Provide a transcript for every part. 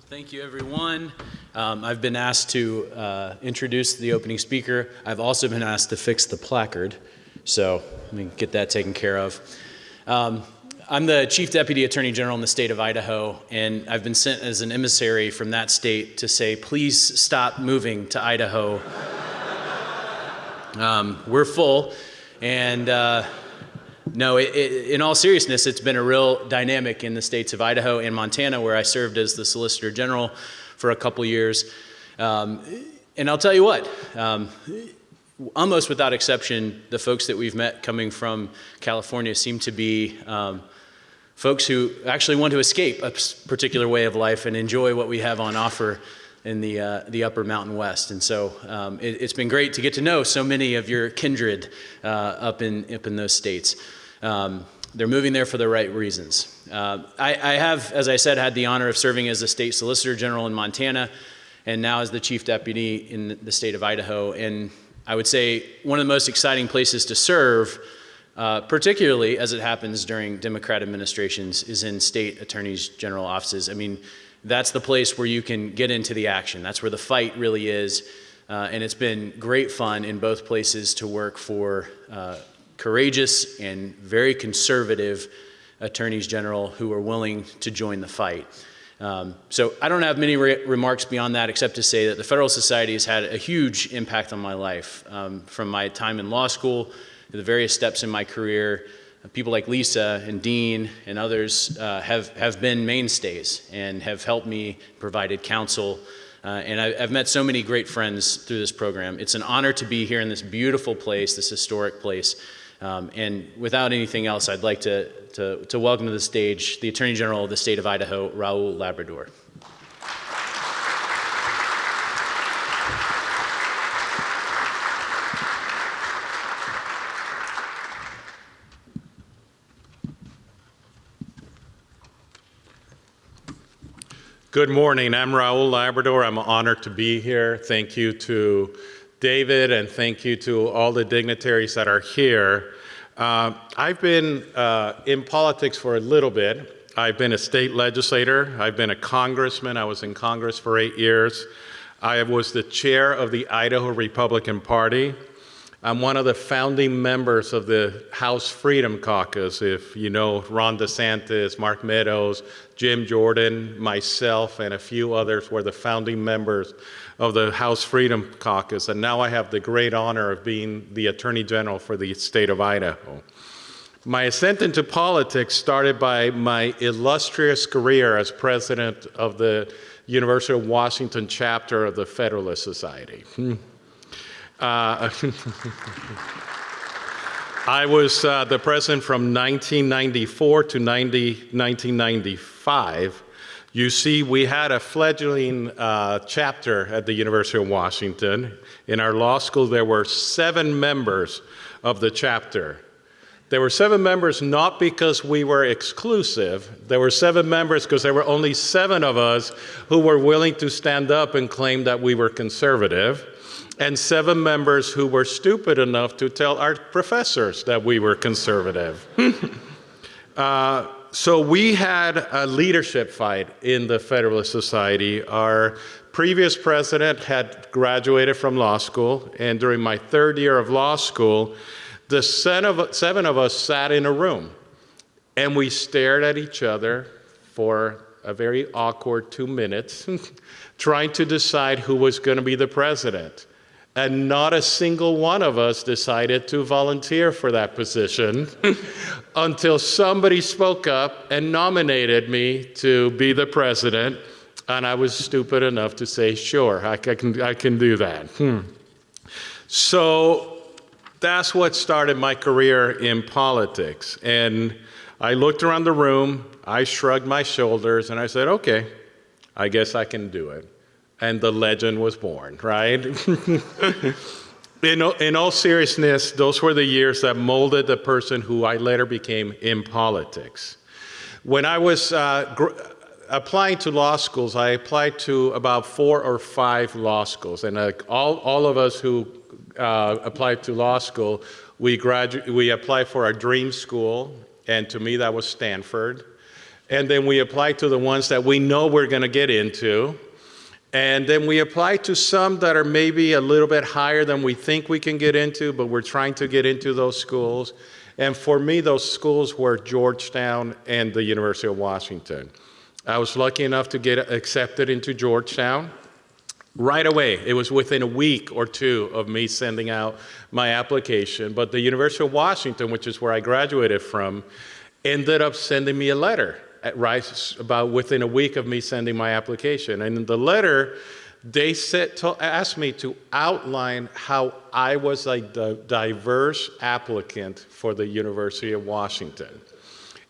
Thank you, everyone. I've been asked to introduce the opening speaker. I've also been asked to fix the placard, so let me get that taken care of. I'm the Chief Deputy Attorney General in the state of Idaho, and I've been sent as an emissary from that state to say, please stop moving to Idaho. We're full, and no, in all seriousness, it's been a real dynamic in the states of Idaho and Montana, where I served as the Solicitor General for a couple years. And I'll tell you what, almost without exception, the folks that we've met coming from California seem to be folks who actually want to escape a particular way of life and enjoy what we have on offer in the upper Mountain West. And so it's been great to get to know so many of your kindred up in those states. They're moving there for the right reasons. I have, as I said, had the honor of serving as the State Solicitor General in Montana and now as the Chief Deputy in the state of Idaho. And I would say one of the most exciting places to serve, particularly as it happens during Democrat administrations, is in state attorneys general offices. I mean, that's the place where you can get into the action. That's where the fight really is. And it's been great fun in both places to work for courageous and very conservative attorneys general who are willing to join the fight. So I don't have many remarks beyond that, except to say that the Federalist Society has had a huge impact on my life. From my time in law school to the various steps in my career, people like Lisa and Dean and others have been mainstays and have helped me, provided counsel. And I've met so many great friends through this program. It's an honor to be here in this beautiful place, this historic place. And without anything else, I'd like to welcome to the stage the Attorney General of the state of Idaho, Raul, Labrador. Good morning. I'm Raul Labrador. I'm honored to be here. Thank you to David, and thank you to all the dignitaries that are here. I've been in politics for a little bit. I've been a state legislator. I've been a congressman. I was in Congress for 8 years. I was the chair of the Idaho Republican Party. I'm one of the founding members of the House Freedom Caucus. If you know Ron DeSantis, Mark Meadows, Jim Jordan, myself, and a few others were the founding members of the House Freedom Caucus. And now I have the great honor of being the Attorney General for the state of Idaho. My ascent into politics started by my illustrious career as president of the University of Washington chapter of the Federalist Society. I was the president from 1994 to 1995. You see, we had a fledgling chapter at the University of Washington. In our law school, there were 7 members of the chapter. There were 7 members not because we were exclusive. There were 7 members because there were only 7 of us who were willing to stand up and claim that we were conservative, and 7 members who were stupid enough to tell our professors that we were conservative. So we had a leadership fight in the Federalist Society. Our previous president had graduated from law school, and during my 3rd year of law school, the 7 of us sat in a room, and we stared at each other for a very awkward 2 minutes, trying to decide who was going to be the president. And not a single one of us decided to volunteer for that position until somebody spoke up and nominated me to be the president. And I was stupid enough to say, sure, I can do that. So that's what started my career in politics. And I looked around the room, I shrugged my shoulders, and I said, okay, I guess I can do it. And the legend was born, right? In all seriousness, those were the years that molded the person who I later became in politics. When I was applying to law schools, I applied to about 4 or 5 law schools. And all of us who applied to law school, we applied for our dream school. And to me, that was Stanford. And then we apply to the ones that we know we're going to get into. And then we apply to some that are maybe a little bit higher than we think we can get into, but we're trying to get into those schools. And for me, those schools were Georgetown and the University of Washington. I was lucky enough to get accepted into Georgetown right away. It was within a week or two of me sending out my application. But the University of Washington, which is where I graduated from, ended up sending me a letter about within a week of me sending my application. And in the letter, they asked me to outline how I was a diverse applicant for the University of Washington.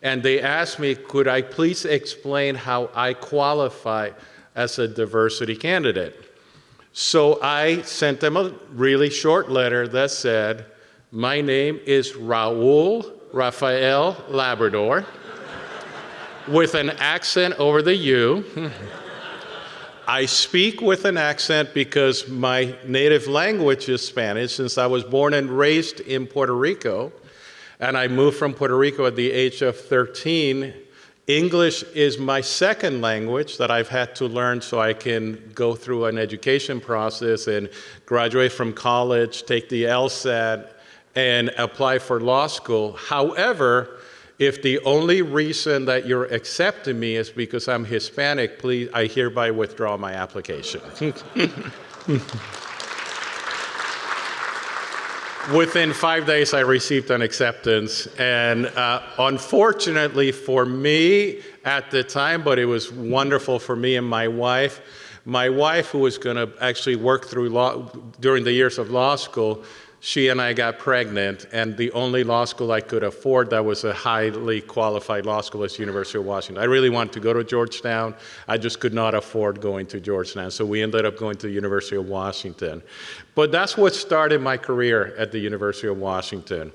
And they asked me, could I please explain how I qualify as a diversity candidate? So I sent them a really short letter that said, my name is Raul Rafael Labrador, with an accent over the U. I speak with an accent because my native language is Spanish, since I was born and raised in Puerto Rico, and I moved from Puerto Rico at the age of 13. English is my second language that I've had to learn so I can go through an education process and graduate from college, take the LSAT, and apply for law school. However, if the only reason that you're accepting me is because I'm Hispanic, please, I hereby withdraw my application. Within 5 days, I received an acceptance, and unfortunately for me at the time, but it was wonderful for me and my wife, who was going to actually work through law during the years of law school, she and I got pregnant, and the only law school I could afford that was a highly qualified law school was University of Washington. I really wanted to go to Georgetown. I just could not afford going to Georgetown, so we ended up going to the University of Washington. But that's what started my career at the University of Washington.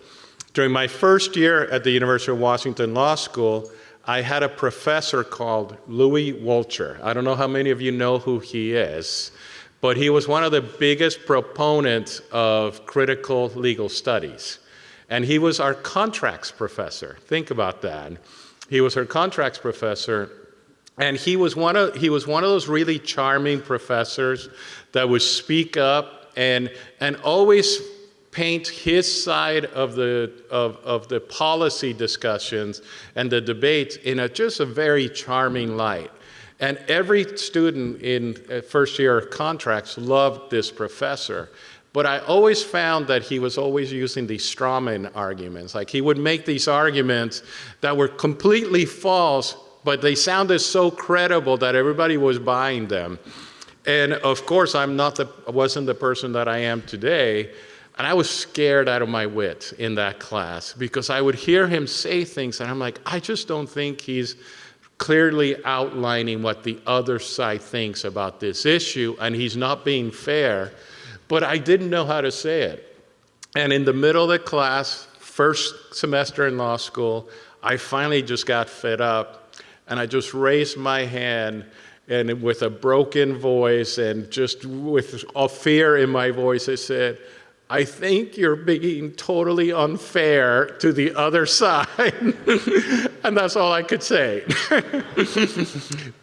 During my first year at the University of Washington Law School, I had a professor called Louis Wolcher. I don't know how many of you know who he is, but he was one of the biggest proponents of critical legal studies. And he was our contracts professor. Think about that. He was our contracts professor, and he was one of those really charming professors that would speak up and always paint his side of the policy discussions and the debates in just a very charming light. And every student in first year of contracts loved this professor. But I always found that he was always using these strawman arguments. Like, he would make these arguments that were completely false, but they sounded so credible that everybody was buying them. And of course, I wasn't the person that I am today. And I was scared out of my wits in that class because I would hear him say things and I'm like, I just don't think he's clearly outlining what the other side thinks about this issue, and he's not being fair, but I didn't know how to say it. And in the middle of the class, first semester in law school, I finally just got fed up, and I just raised my hand, and with a broken voice and just with a fear in my voice, I said, I think you're being totally unfair to the other side. And that's all I could say.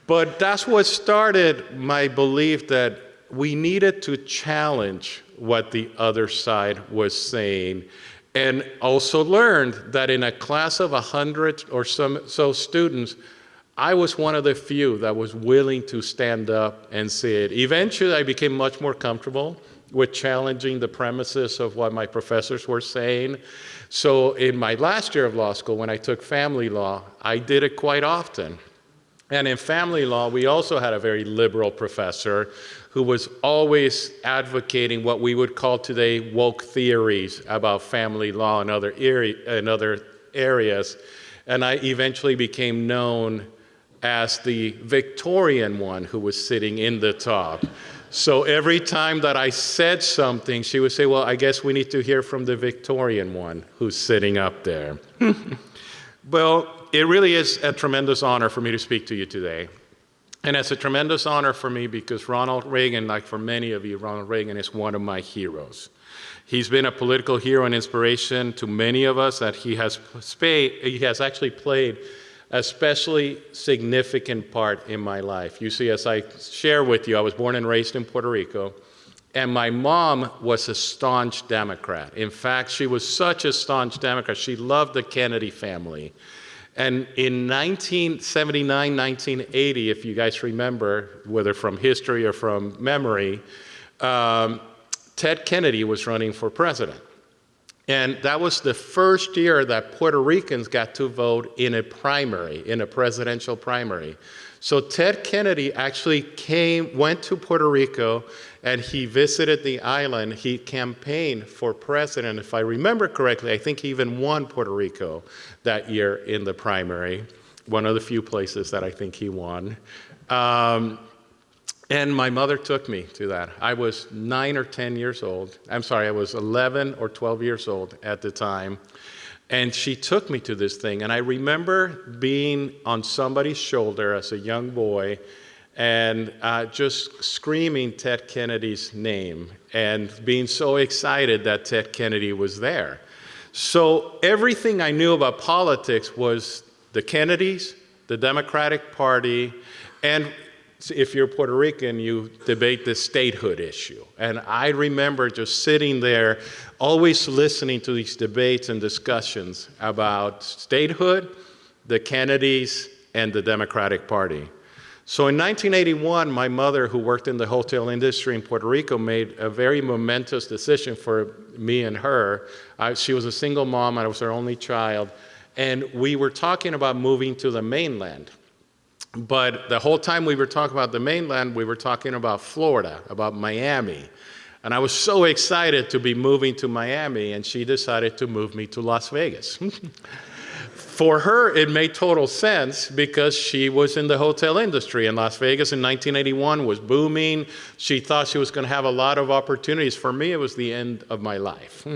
But that's what started my belief that we needed to challenge what the other side was saying, and also learned that in a class of 100 or so students, I was one of the few that was willing to stand up and say it. Eventually, I became much more comfortable with challenging the premises of what my professors were saying. So in my last year of law school, when I took family law, I did it quite often. And in family law, we also had a very liberal professor who was always advocating what we would call today woke theories about family law and other areas. And I eventually became known as the Victorian one who was sitting in the top. So every time that I said something, she would say, well, I guess we need to hear from the Victorian one who's sitting up there. Well, it really is a tremendous honor for me to speak to you today. And it's a tremendous honor for me because Ronald Reagan, like for many of you, Ronald Reagan is one of my heroes. He's been a political hero and inspiration to many of us that he has actually played especially significant part in my life. You see, as I share with you, I was born and raised in Puerto Rico, and my mom was a staunch Democrat. In fact, she was such a staunch Democrat. She loved the Kennedy family. And in 1979, 1980, if you guys remember, whether from history or from memory, Ted Kennedy was running for president. And that was the first year that Puerto Ricans got to vote in a primary, in a presidential primary. So Ted Kennedy actually went to Puerto Rico, and he visited the island. He campaigned for president. If I remember correctly, I think he even won Puerto Rico that year in the primary, one of the few places that I think he won. And my mother took me to that. I was 9 or 10 years old. I'm sorry, I was 11 or 12 years old at the time. And she took me to this thing. And I remember being on somebody's shoulder as a young boy and just screaming Ted Kennedy's name and being so excited that Ted Kennedy was there. So everything I knew about politics was the Kennedys, the Democratic Party, and if you're Puerto Rican, you debate the statehood issue. And I remember just sitting there, always listening to these debates and discussions about statehood, the Kennedys, and the Democratic Party. So in 1981, my mother, who worked in the hotel industry in Puerto Rico, made a very momentous decision for me and her. She was a single mom, I was her only child, and we were talking about moving to the mainland. But the whole time we were talking about the mainland, we were talking about Florida, about Miami. And I was so excited to be moving to Miami, and she decided to move me to Las Vegas. For her, it made total sense because she was in the hotel industry, and Las Vegas in 1981 was booming. She thought she was going to have a lot of opportunities. For me, it was the end of my life.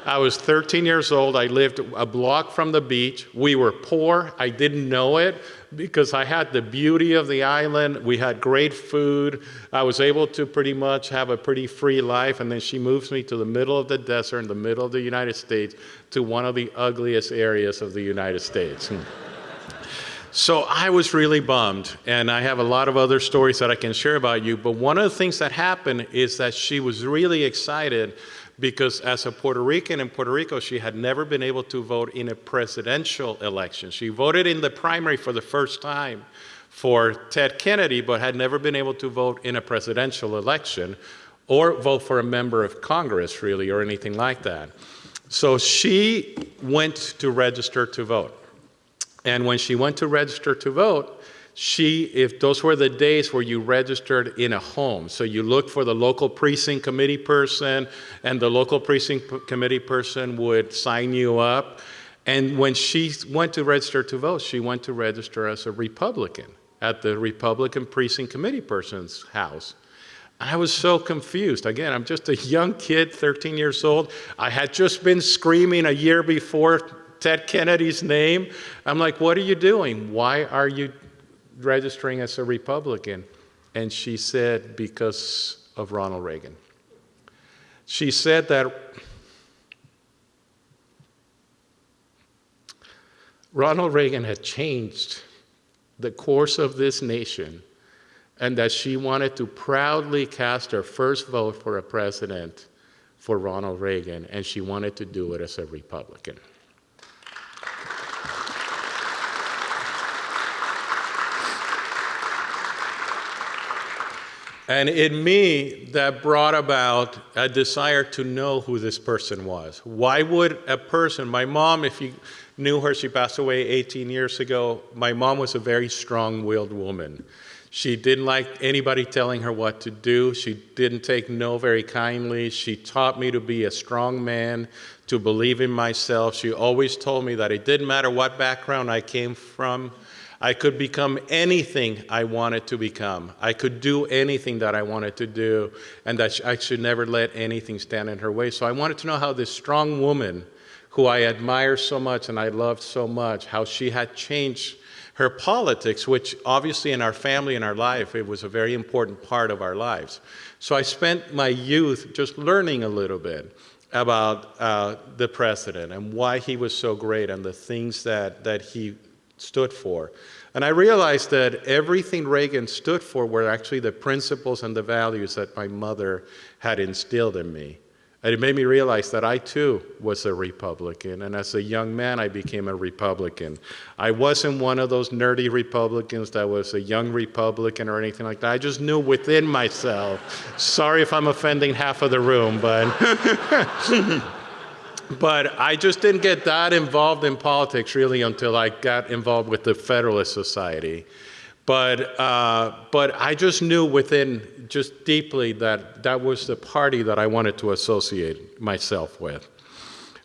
I was 13 years old. I lived a block from the beach. We were poor. I didn't know it because I had the beauty of the island. We had great food. I was able to pretty much have a pretty free life. And then she moves me to the middle of the desert in the middle of the United States to one of the ugliest areas of the United States. So I was really bummed, and I have a lot of other stories that I can share about you, but one of the things that happened is that she was really excited because as a Puerto Rican in Puerto Rico, she had never been able to vote in a presidential election. She voted in the primary for the first time for Ted Kennedy, but had never been able to vote in a presidential election or vote for a member of Congress, really, or anything like that. So she went to register to vote. And when she went to register to vote, if those were the days where you registered in a home. So you looked for the local precinct committee person, and the local precinct committee person would sign you up. And when she went to register to vote, she went to register as a Republican at the Republican precinct committee person's house. I was so confused. Again, I'm just a young kid, 13 years old. I had just been screaming a year before Ted Kennedy's name. I'm like, what are you doing? Why are you registering as a Republican? And she said, because of Ronald Reagan. She said that Ronald Reagan had changed the course of this nation, and that she wanted to proudly cast her first vote for a president for Ronald Reagan, and she wanted to do it as a Republican. And in me, that brought about a desire to know who this person was. Why would a person, my mom, if you knew her, she passed away 18 years ago. My mom was a very strong-willed woman. She didn't like anybody telling her what to do. She didn't take no very kindly. She taught me to be a strong man, to believe in myself. She always told me that it didn't matter what background I came from. I could become anything I wanted to become. I could do anything that I wanted to do, and that I should never let anything stand in her way. So I wanted to know how this strong woman, who I admire so much and I loved so much, how she had changed her politics, which obviously in our family and our life, it was a very important part of our lives. So I spent my youth just learning a little bit about the president and why he was so great and the things that he stood for. And I realized that everything Reagan stood for were actually the principles and the values that my mother had instilled in me. And it made me realize that I too was a Republican, and as a young man I became a Republican. I wasn't one of those nerdy Republicans that was a young Republican or anything like that. I just knew within myself, sorry if I'm offending half of the room, but but I just didn't get that involved in politics really until I got involved with the Federalist Society. But I just knew within, just deeply, that that was the party that I wanted to associate myself with.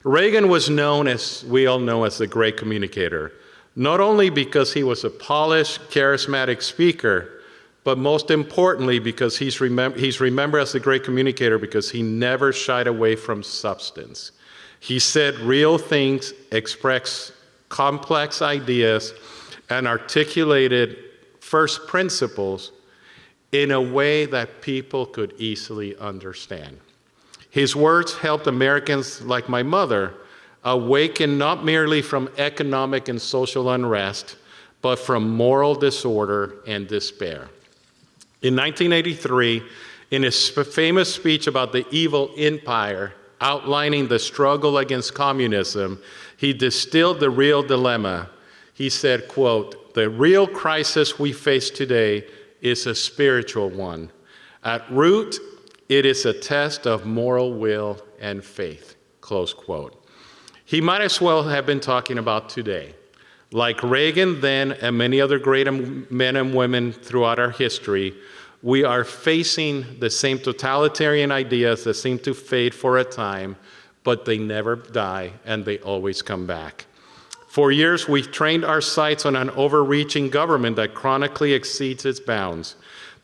Reagan was known, as we all know, as the great communicator, not only because he was a polished, charismatic speaker, but most importantly because he's remembered as the great communicator because he never shied away from substance. He said real things, expressed complex ideas, and articulated first principles in a way that people could easily understand. His words helped Americans like my mother awaken not merely from economic and social unrest, but from moral disorder and despair. In 1983, in his famous speech about the evil empire, outlining the struggle against communism, he distilled the real dilemma. He said, quote, "The real crisis we face today is a spiritual one. At root, it is a test of moral will and faith," close quote. He might as well have been talking about today. Like Reagan then and many other great men and women throughout our history, we are facing the same totalitarian ideas that seem to fade for a time, but they never die and they always come back. For years, we've trained our sights on an overreaching government that chronically exceeds its bounds.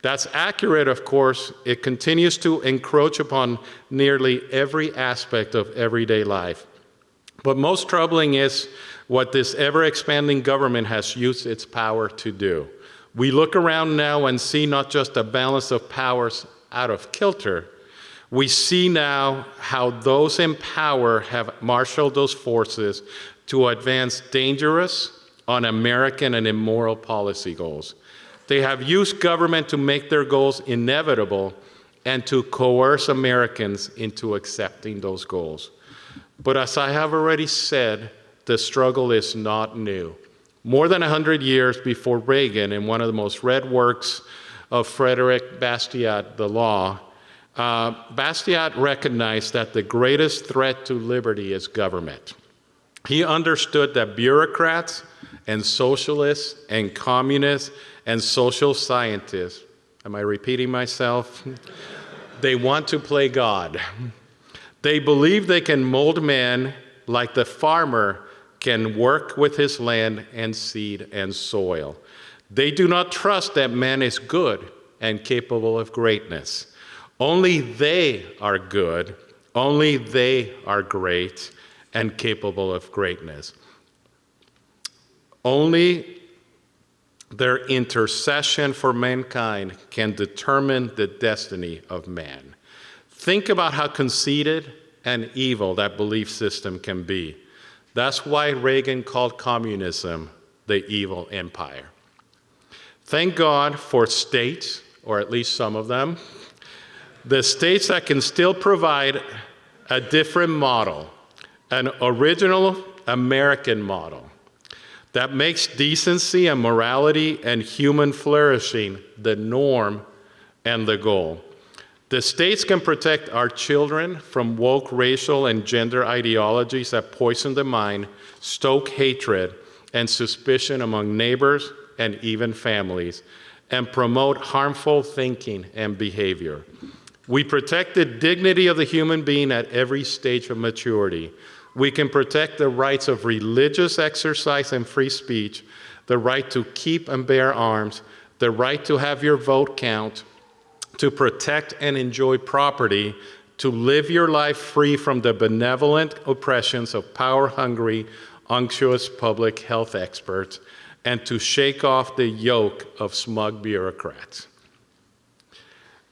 That's accurate, of course. It continues to encroach upon nearly every aspect of everyday life. But most troubling is what this ever-expanding government has used its power to do. We look around now and see not just a balance of powers out of kilter, we see now how those in power have marshaled those forces to advance dangerous, un-American, and immoral policy goals. They have used government to make their goals inevitable and to coerce Americans into accepting those goals. But as I have already said, the struggle is not new. More than 100 years before Reagan, in one of the most read works of Frederick Bastiat, The Law, Bastiat recognized that the greatest threat to liberty is government. He understood that bureaucrats and socialists and communists and social scientists, am I repeating myself? They want to play God. They believe they can mold man like the farmer can work with his land and seed and soil. They do not trust that man is good and capable of greatness. Only they are good, only they are great and capable of greatness. Only their intercession for mankind can determine the destiny of man. Think about how conceited and evil that belief system can be. That's why Reagan called communism the evil empire. Thank God for states, or at least some of them, the states that can still provide a different model, an original American model that makes decency and morality and human flourishing the norm and the goal. The states can protect our children from woke racial and gender ideologies that poison the mind, stoke hatred and suspicion among neighbors and even families, and promote harmful thinking and behavior. We protect the dignity of the human being at every stage of maturity. We can protect the rights of religious exercise and free speech, the right to keep and bear arms, the right to have your vote count, to protect and enjoy property, to live your life free from the benevolent oppressions of power-hungry, unctuous public health experts, and to shake off the yoke of smug bureaucrats.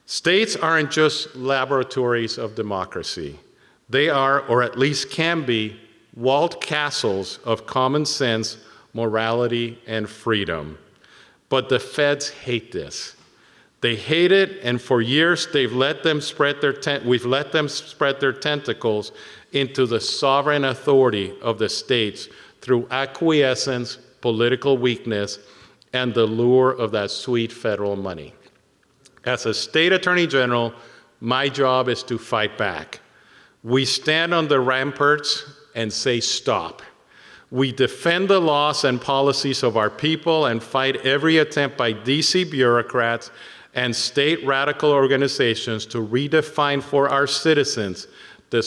States aren't just laboratories of democracy. They are, or at least can be, walled castles of common sense, morality, and freedom. But the feds hate this. They hate it, and for years we've let them spread their tentacles into the sovereign authority of the states through acquiescence, political weakness, and the lure of that sweet federal money. As a state attorney general, my job is to fight back. We stand on the ramparts and say stop. We defend the laws and policies of our people and fight every attempt by DC bureaucrats and state radical organizations to redefine for our citizens the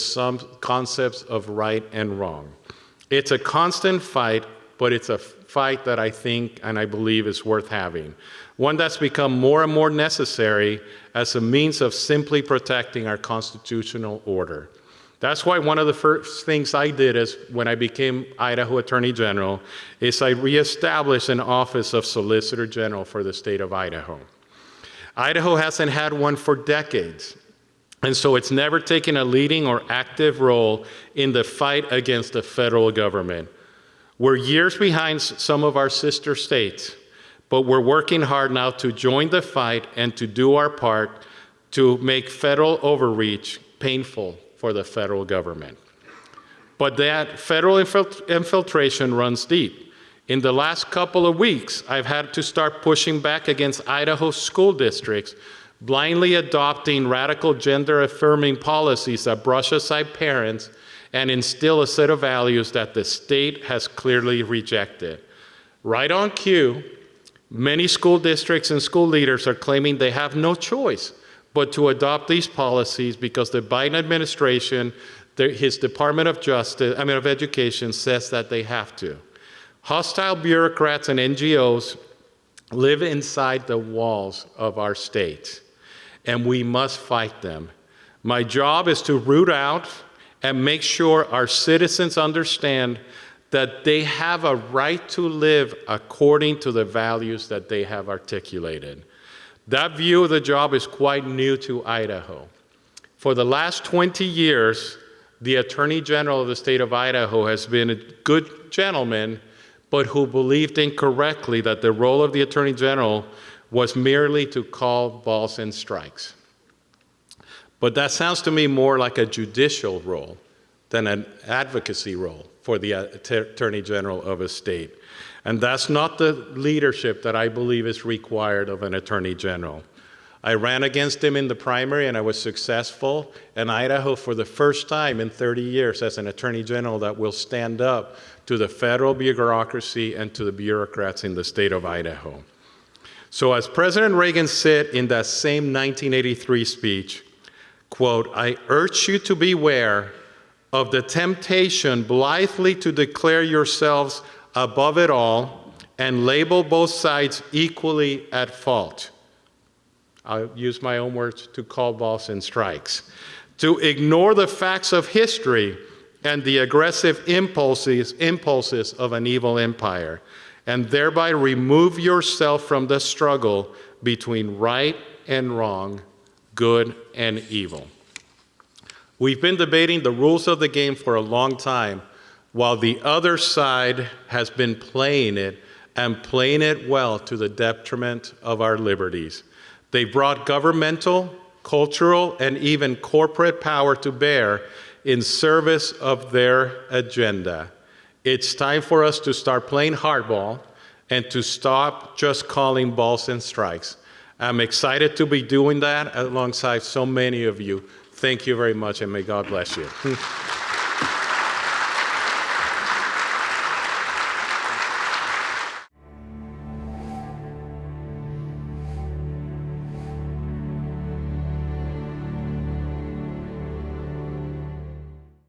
concepts of right and wrong. It's a constant fight, but it's a fight that I think and I believe is worth having. One that's become more and more necessary as a means of simply protecting our constitutional order. That's why one of the first things I did is when I became Idaho Attorney General is I reestablished an office of Solicitor General for the state of Idaho. Idaho hasn't had one for decades, and so it's never taken a leading or active role in the fight against the federal government. We're years behind some of our sister states, but we're working hard now to join the fight and to do our part to make federal overreach painful for the federal government. But that federal infiltration runs deep. In the last couple of weeks, I've had to start pushing back against Idaho school districts blindly adopting radical gender-affirming policies that brush aside parents and instill a set of values that the state has clearly rejected. Right on cue, many school districts and school leaders are claiming they have no choice but to adopt these policies because the Biden administration, his Department of Education says that they have to. Hostile bureaucrats and NGOs live inside the walls of our state, and we must fight them. My job is to root out and make sure our citizens understand that they have a right to live according to the values that they have articulated. That view of the job is quite new to Idaho. For the last 20 years, the Attorney General of the state of Idaho has been a good gentleman, but who believed incorrectly that the role of the Attorney General was merely to call balls and strikes. But that sounds to me more like a judicial role than an advocacy role for the Attorney General of a state. And that's not the leadership that I believe is required of an Attorney General. I ran against him in the primary and I was successful, and Idaho for the first time in 30 years as an Attorney General that will stand up to the federal bureaucracy and to the bureaucrats in the state of Idaho. So as President Reagan said in that same 1983 speech, quote, "I urge you to beware of the temptation blithely to declare yourselves above it all and label both sides equally at fault." I'll use my own words, to call balls and strikes. To ignore the facts of history and the aggressive impulses of an evil empire, and thereby remove yourself from the struggle between right and wrong, good and evil. We've been debating the rules of the game for a long time, while the other side has been playing it, and playing it well to the detriment of our liberties. They brought governmental, cultural, and even corporate power to bear in service of their agenda. It's time for us to start playing hardball and to stop just calling balls and strikes. I'm excited to be doing that alongside so many of you. Thank you very much, and may God bless you.